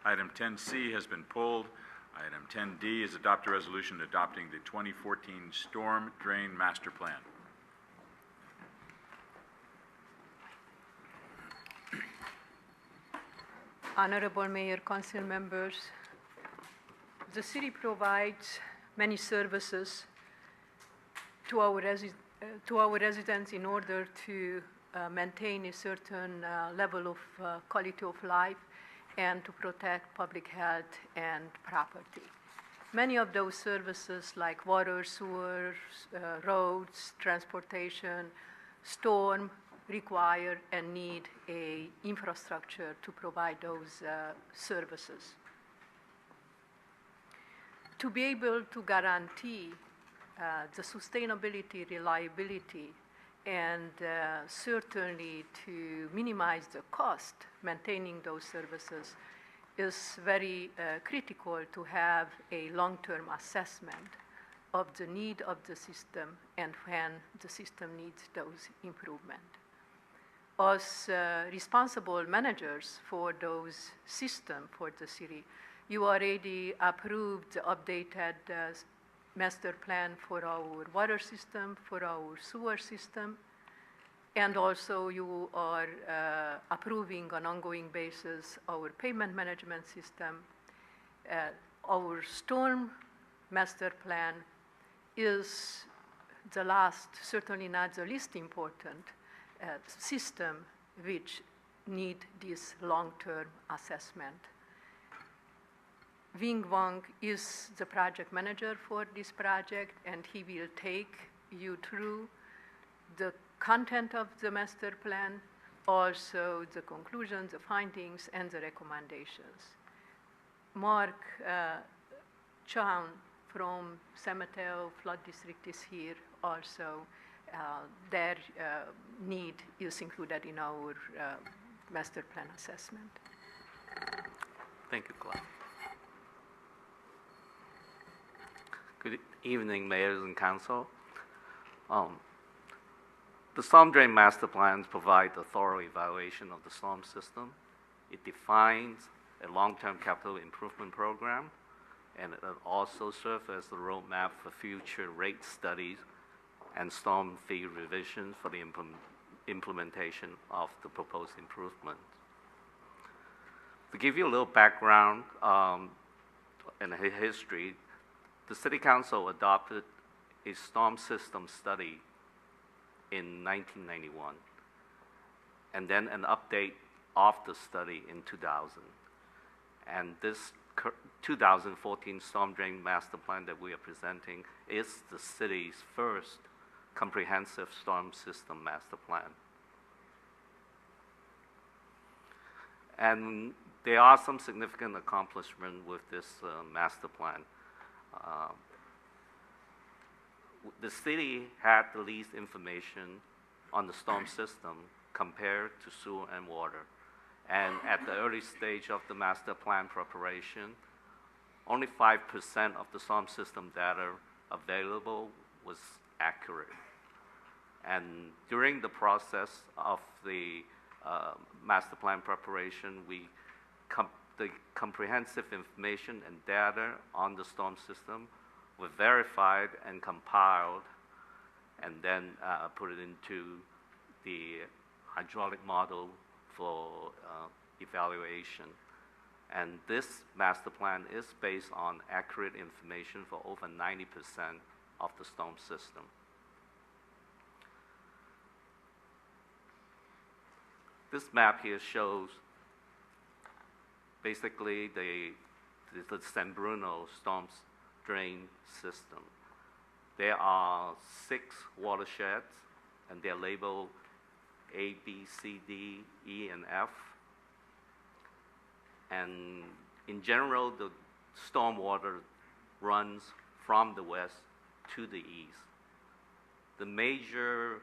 Item 10C has been pulled. Item 10D is adopt a resolution adopting the 2014 Storm Drain Master Plan. Honorable Mayor, Council members, the city provides many services to our residents in order to maintain a certain level of quality of life and to protect public health and property. Many of those services like water, sewer, roads, transportation, storm, require and need a infrastructure to provide those services. To be able to guarantee the sustainability, reliability, and certainly to minimize the cost maintaining those services is very critical to have a long-term assessment of the need of the system and when the system needs those improvements. As responsible managers for those systems for the city, you already approved the updated master plan for our water system, for our sewer system, and also you are approving on an ongoing basis our payment management system. Our storm master plan is the last, certainly not the least important, system which need this long-term assessment. Wing Wang is the project manager for this project, and he will take you through the content of the master plan, also the conclusions, the findings, and the recommendations. Mark Chan from San Mateo Flood District is here also. Their need is included in our master plan assessment. Thank you, Claude. Good evening, mayors and council. The storm drain master plans provide a thorough evaluation of the storm system. It defines a long-term capital improvement program, and it also serves as the roadmap for future rate studies and storm fee revisions for the implementation of the proposed improvement. To give you a little background and history, the City Council adopted a storm system study in 1991, and then an update of the study in 2000. And this 2014 Storm Drain Master Plan that we are presenting is the city's first comprehensive storm system master plan. And there are some significant accomplishments with this master plan. The city had the least information on the storm system compared to sewer and water. And at the early stage of the master plan preparation, only 5% of the storm system data available was accurate. And during the process of the master plan preparation, the comprehensive information and data on the storm system were verified and compiled, and then put it into the hydraulic model for evaluation. And this master plan is based on accurate information for over 90% of the storm system. This map here shows basically the San Bruno storm drain system. There are 6 watersheds, and they're labeled A, B, C, D, E, and F. And in general, the storm water runs from the west to the east. The major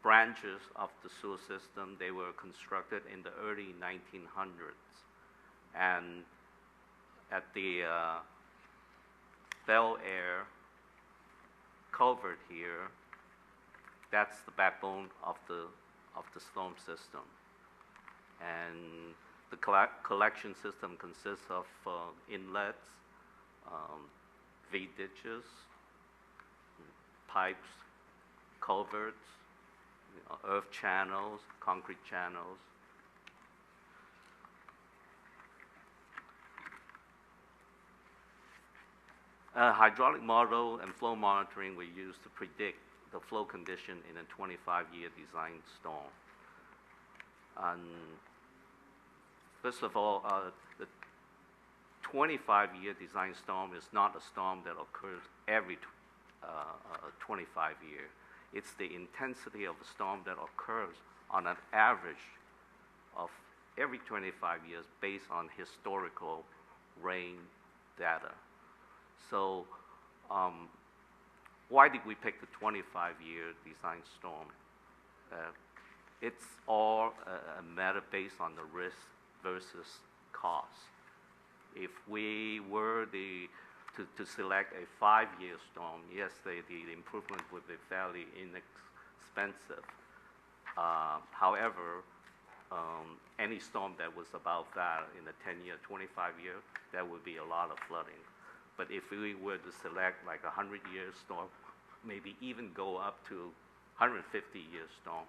branches of the sewer system, they were constructed in the early 1900s. And at the Bel Air culvert here, that's the backbone of the storm system. And The collection system consists of inlets, V-ditches, pipes, culverts, earth channels, concrete channels. Hydraulic model and flow monitoring were used to predict the flow condition in a 25-year design storm. And first of all, the 25-year design storm is not a storm that occurs every 25 years. It's the intensity of a storm that occurs on an average of every 25 years based on historical rain data. So why did we pick the 25-year design storm? It's all a matter based on the risk versus cost. If we were to select a 5-year storm, yes, the improvement would be fairly inexpensive. However, any storm that was about that in the 10-year, 25-year, there would be a lot of flooding. But if we were to select like a 100-year storm, maybe even go up to 150-year storm,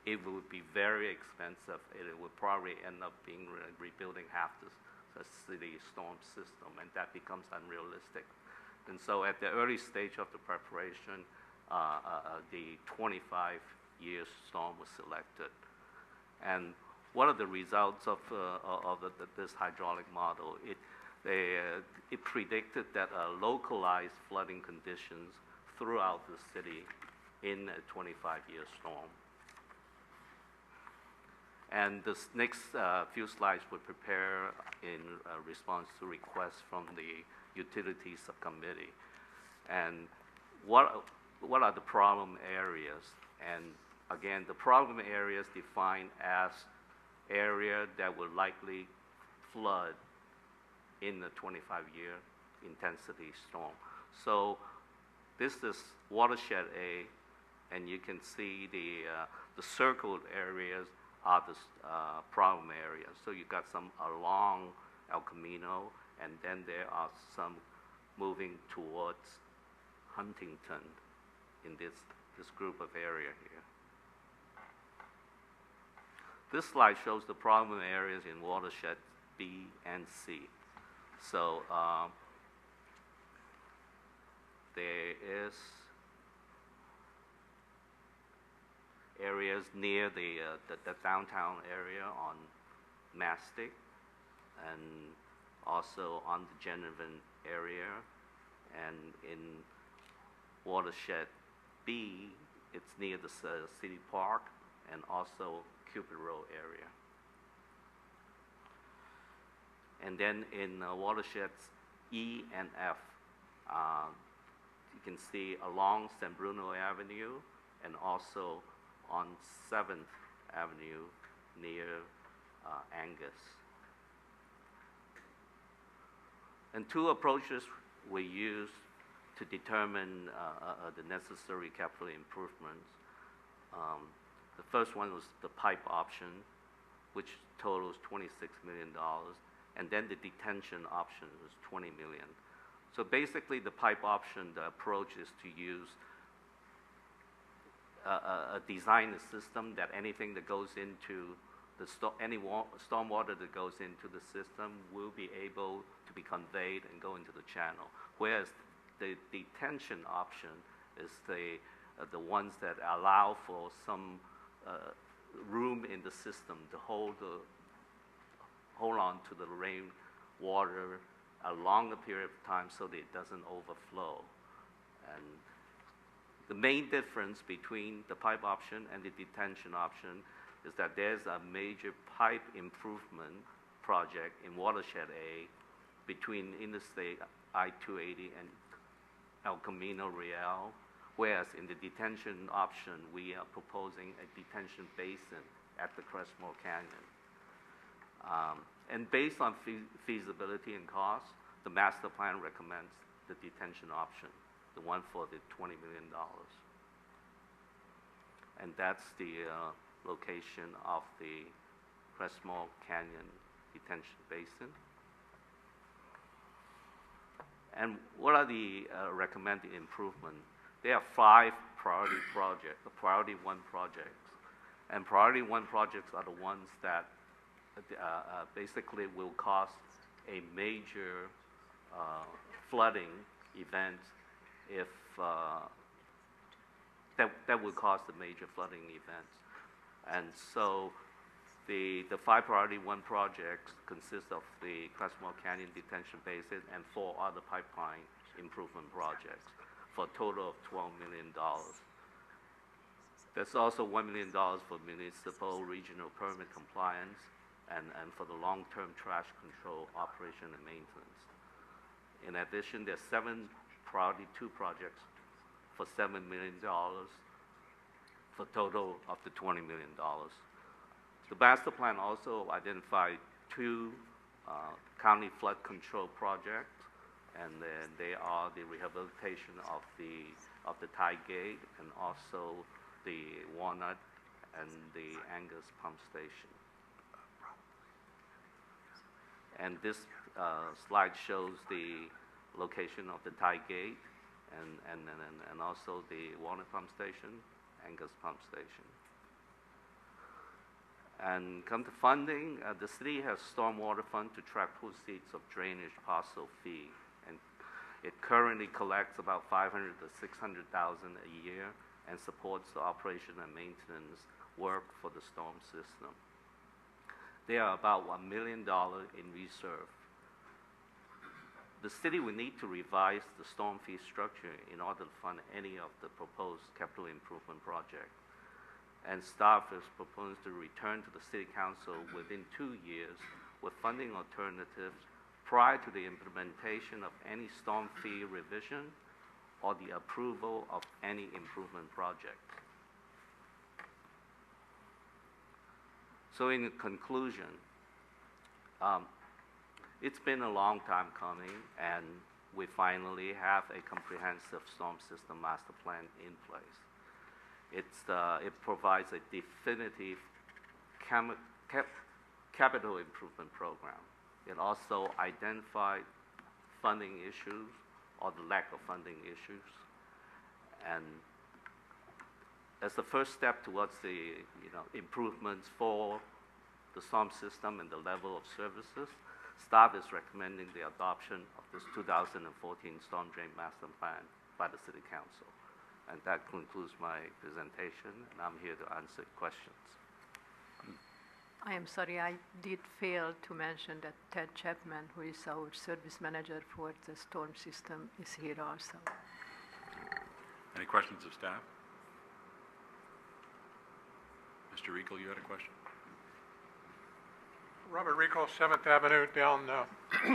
it would be very expensive. It would probably end up being rebuilding half the city storm system, and that becomes unrealistic. And so at the early stage of the preparation, the 25-year storm was selected. And what are the results of this hydraulic model? It predicted that localized flooding conditions throughout the city in a 25-year storm. And this next few slides were prepared in response to requests from the Utilities Subcommittee. And what are the problem areas? And again, the problem areas defined as area that will likely flood in the 25-year intensity storm. So this is watershed A, and you can see the circled areas are the problem areas. So you got some along El Camino, and then there are some moving towards Huntington in this group of area here. This slide shows the problem areas in watershed B and C. So there is areas near the downtown area on Mastic, and also on the Genevan area, and in watershed B, it's near the City Park and also Cupid Road area. And then in watersheds E and F, you can see along San Bruno Avenue and also on 7th Avenue near Angus. And two approaches were used to determine the necessary capital improvements. The first one was the pipe option, which totals $26 million, and then the detention option was $20 million. So basically, the pipe option, the approach is to use design a system that anything that goes into any stormwater that goes into the system will be able to be conveyed and go into the channel. Whereas the detention option is the ones that allow for some room in the system to hold on to the rainwater a longer period of time so that it doesn't overflow. And the main difference between the pipe option and the detention option is that there's a major pipe improvement project in watershed A between Interstate I-280 and El Camino Real, whereas in the detention option, we are proposing a detention basin at the Crestmore Canyon. And based on feasibility and cost, the master plan recommends the detention option, the one for the $20 million. And that's the location of the Crestmore Canyon detention basin. And what are the recommended improvement? There are 5 priority projects, the priority 1 projects. And priority 1 projects are the ones that basically will cause a major flooding event if that would cause the major flooding event. And so the 5 priority 1 projects consist of the Crestmore Canyon Detention Basin and 4 other pipeline improvement projects for a total of $12 million. There's also $1 million for municipal regional permit compliance and for the long-term trash control operation and maintenance. In addition, there's 7 priority 2 projects for $7 million for a total of the $20 million. The master plan also identified 2 county flood control projects, and then they are the rehabilitation of the Thai Gate and also the Walnut and the Angus pump station. And this slide shows the location of the Thai Gate and also the Walnut pump station, Angus pump station. And come to funding, the city has stormwater fund to track proceeds of drainage parcel fee, and it currently collects about $500,000 to $600,000 a year and supports the operation and maintenance work for the storm system. There are about $1 million in reserve. The city will need to revise the storm fee structure in order to fund any of the proposed capital improvement project. And staff is proposed to return to the City Council within 2 years with funding alternatives prior to the implementation of any storm fee revision or the approval of any improvement project. So in conclusion, it's been a long time coming, and we finally have a comprehensive storm system master plan in place. It provides a definitive capital improvement program. It also identified funding issues or the lack of funding issues. And as the first step towards the improvements for the storm system and the level of services, staff is recommending the adoption of this 2014 Storm Drain Master Plan by the City Council. And that concludes my presentation, and I'm here to answer questions. I am sorry, I did fail to mention that Ted Chapman, who is our service manager for the storm system, is here also. Any questions of staff? Mr. Rico, you had a question? Robert Rico, 7th Avenue down,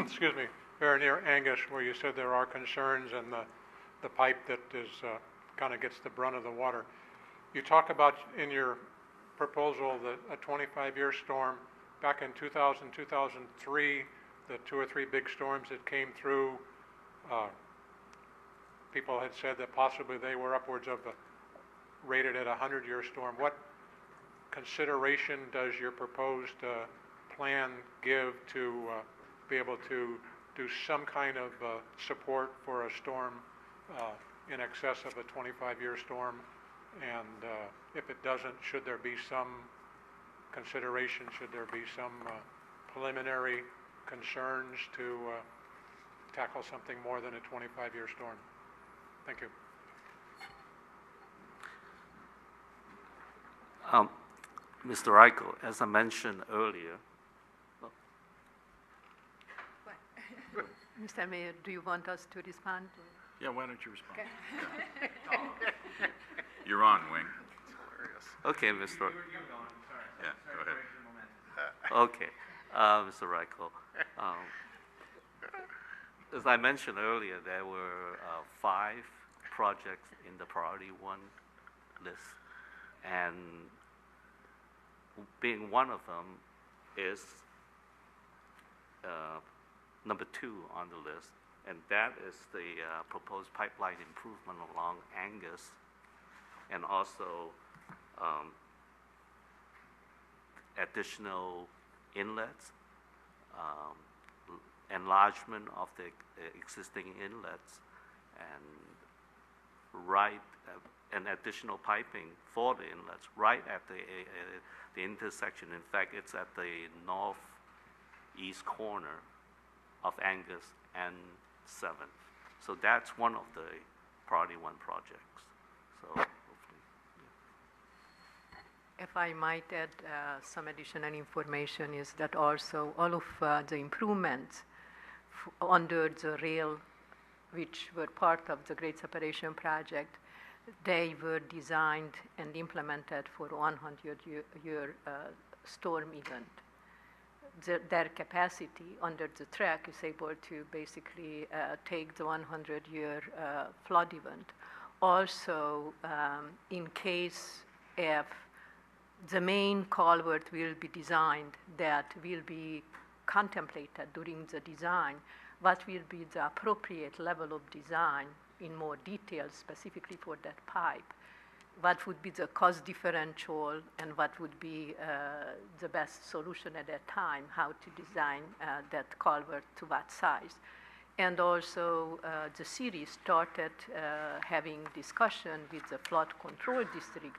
excuse me, very near Angus, where you said there are concerns and the pipe that is kind of gets the brunt of the water. You talk about in your proposal that a 25-year storm back in 2000, 2003, the 2 or 3 big storms that came through, people had said that possibly they were upwards of rated at a 100-year storm. What consideration does your proposed plan give to be able to do some kind of support for a storm in excess of a 25-year storm? And if it doesn't, should there be some consideration, should there be some preliminary concerns to tackle something more than a 25-year storm? Thank you. Mr. Reichel, as I mentioned earlier, Mr. Mayor, do you want us to respond? Yeah, why don't you respond? Okay. You're on, Wing. okay, Mr. Yeah, go ahead. Okay, Mr. Reichel. As I mentioned earlier, there were 5 projects in the priority 1 list, and being one of them is number 2 on the list, and that is the proposed pipeline improvement along Angus, and also additional inlets enlargement of the existing inlets and and additional piping for the inlets right at the intersection. In fact, it's at the northeast corner of Angus and 7th. So that's one of the Priority 1 projects. So hopefully, yeah. If I might add some additional information is that also all of the improvements under the rail, which were part of the Great Separation Project, they were designed and implemented for 100-year storm event. Their capacity under the track is able to basically take the 100-year flood event. Also, in case if the main culvert will be designed that will be contemplated during the design, what will be the appropriate level of design in more detail specifically for that pipe, what would be the cost differential and what would be the best solution at that time, how to design that culvert to what size. And also the city started having discussion with the flood control district,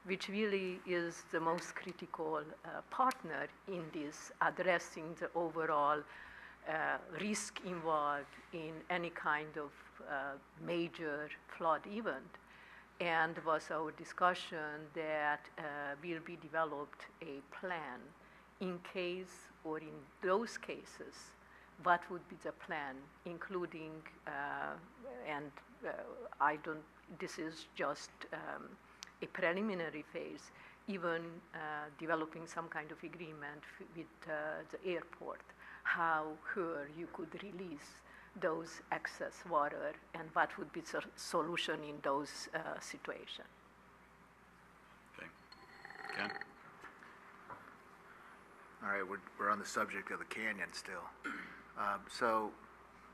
which really is the most critical partner in this, addressing the overall risk involved in any kind of major flood event. And was our discussion that will be developed a plan in case or in those cases, what would be the plan, including, this is just a preliminary phase, even developing some kind of agreement with the airport, how here you could release those excess water and what would be the solution in those situations. Okay. Ken? All right, we're on the subject of the canyon still. So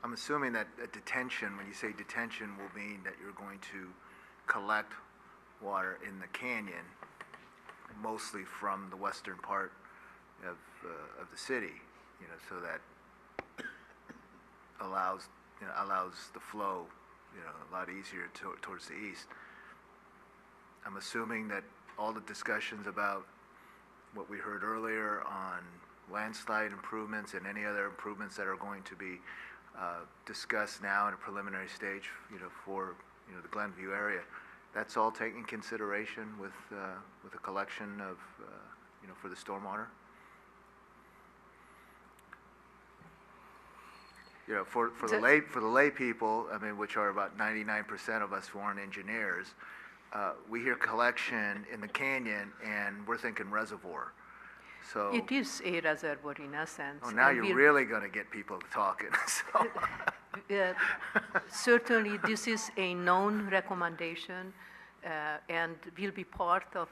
I'm assuming that a detention, when you say detention, will mean that you're going to collect water in the canyon, mostly from the western part of the city, so that allows the flow, a lot easier towards the east. I'm assuming that all the discussions about what we heard earlier on landslide improvements and any other improvements that are going to be discussed now in a preliminary stage, for the Glenview area, that's all taken consideration with a collection of, for the stormwater. For the lay people, I mean, which are about 99% of us who aren't engineers, we hear collection in the canyon, and we're thinking reservoir. So it is a reservoir in essence. Oh, now you're really going to get people talking. So. Certainly, this is a known recommendation, and will be part of.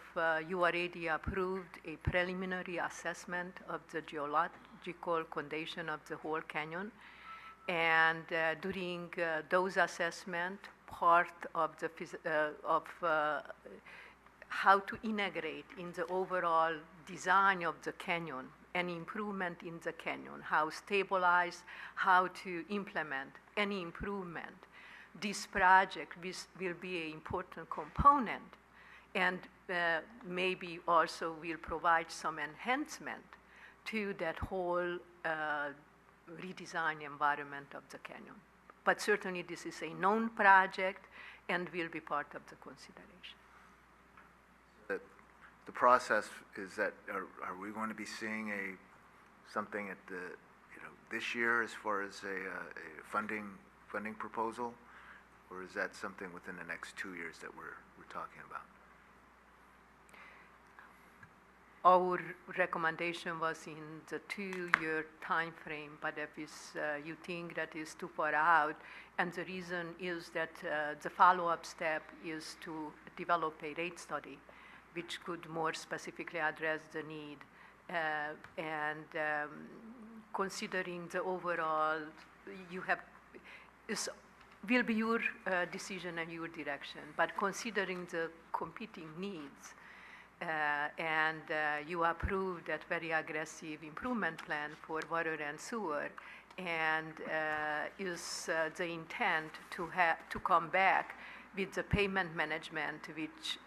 You already approved a preliminary assessment of the geological condition of the whole canyon. And during those assessments, part of how to integrate in the overall design of the canyon, any improvement in the canyon, how stabilize, how to implement any improvement. This project will be an important component, and maybe also will provide some enhancement to that whole redesign environment of the canyon. But certainly this is a known project and will be part of the consideration. The process is that, are we going to be seeing something at this year as far as a funding proposal, or is that something within the next 2 years that we're talking about? Our recommendation was in the 2-year time frame, but if you think that is too far out, and the reason is that the follow-up step is to develop a rate study, which could more specifically address the need, and considering the overall, will be your decision and your direction, but considering the competing needs, and you approved that very aggressive improvement plan for water and sewer, and is the intent to come back with the payment management, which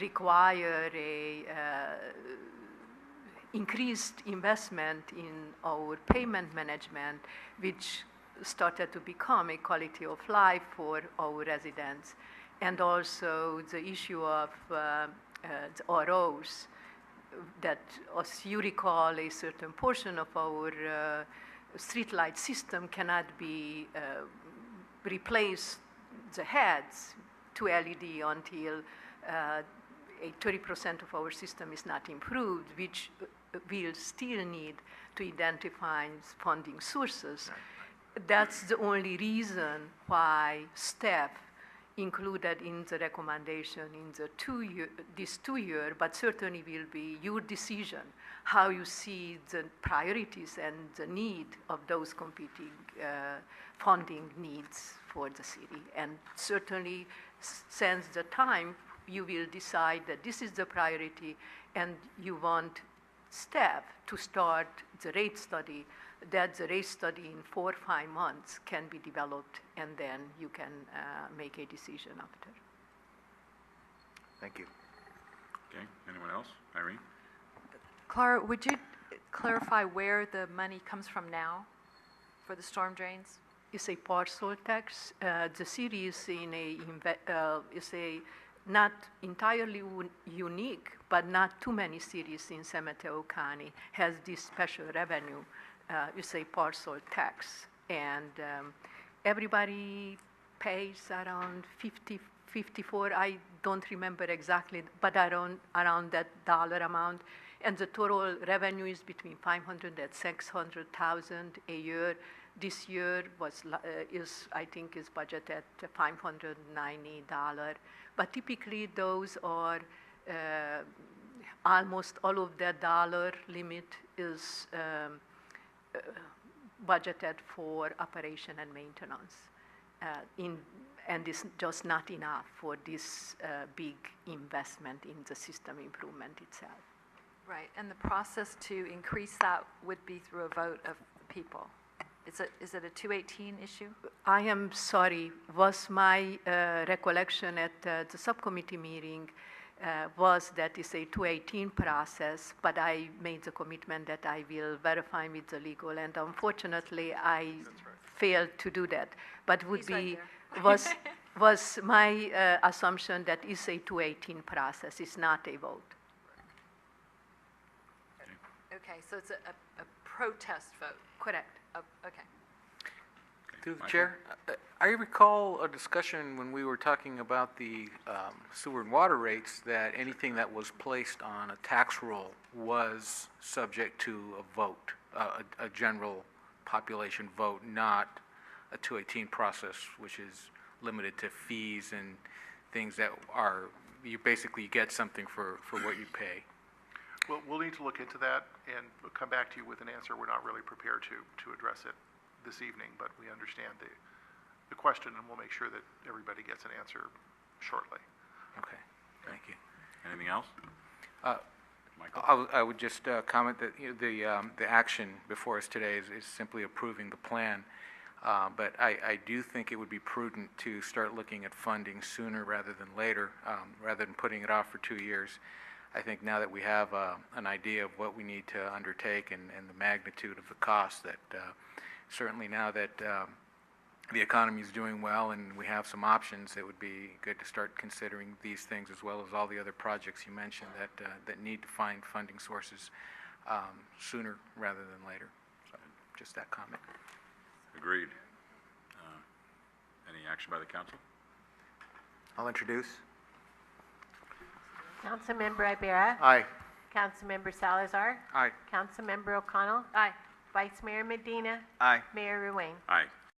require a increased investment in our payment management, which started to become a quality of life for our residents. And also the issue of the ROs, that, as you recall, a certain portion of our streetlight system cannot be replaced, the heads, to LED until 30% of our system is not improved, which we'll still need to identify funding sources. That's the only reason why staff included in the recommendation in the this 2-year, but certainly will be your decision how you see the priorities and the need of those competing funding needs for the city. And certainly, since the time you will decide that this is the priority and you want staff to start the rate study, that the rate study in 4 or 5 months can be developed, and then you can make a decision after. Thank you. Okay, anyone else? Irene? Clara, would you clarify where the money comes from now for the storm drains? It's a parcel tax. The city is in is a not entirely unique, but not too many cities in San Mateo County has this special revenue. It's a parcel tax, and everybody pays around 54. I don't remember exactly, but around that dollar amount. And the total revenue is between 500 and 600,000 a year. This year I think is budgeted at $590. But typically those are almost all of that dollar limit is budgeted for operation and maintenance. And it's just not enough for this big investment in the system improvement itself. Right, and the process to increase that would be through a vote of the people. Is it a 218 issue? I am sorry, was my recollection at the subcommittee meeting was that it's a 218 process, but I made the commitment that I will verify with the legal, and unfortunately I failed to do that. But would He's be, right was my assumption that it's a 218 process, it's not a vote. Okay, so it's a protest vote. Correct. Okay. Through the Michael? chair, I recall a discussion when we were talking about the sewer and water rates, that anything that was placed on a tax roll was subject to a vote, a general population vote, not a 218 process, which is limited to fees and things that are, you basically get something for what you pay. Well, we'll need to look into that and come back to you with an answer. We're not really prepared to address it this evening, but we understand the question, and we'll make sure that everybody gets an answer shortly. Okay, thank you. Anything else? Michael? I would just comment that the action before us today is simply approving the plan. But I do think it would be prudent to start looking at funding sooner rather than later, rather than putting it off for 2 years. I think now that we have an idea of what we need to undertake and the magnitude of the cost, that certainly now that the economy is doing well and we have some options, it would be good to start considering these things as well as all the other projects you mentioned that need to find funding sources sooner rather than later. So just that comment. Agreed. Any action by the council? I'll introduce. Councilmember Ibarra. Aye. Councilmember Salazar. Aye. Councilmember O'Connell. Aye. Vice Mayor Medina. Aye. Mayor Ruane. Aye.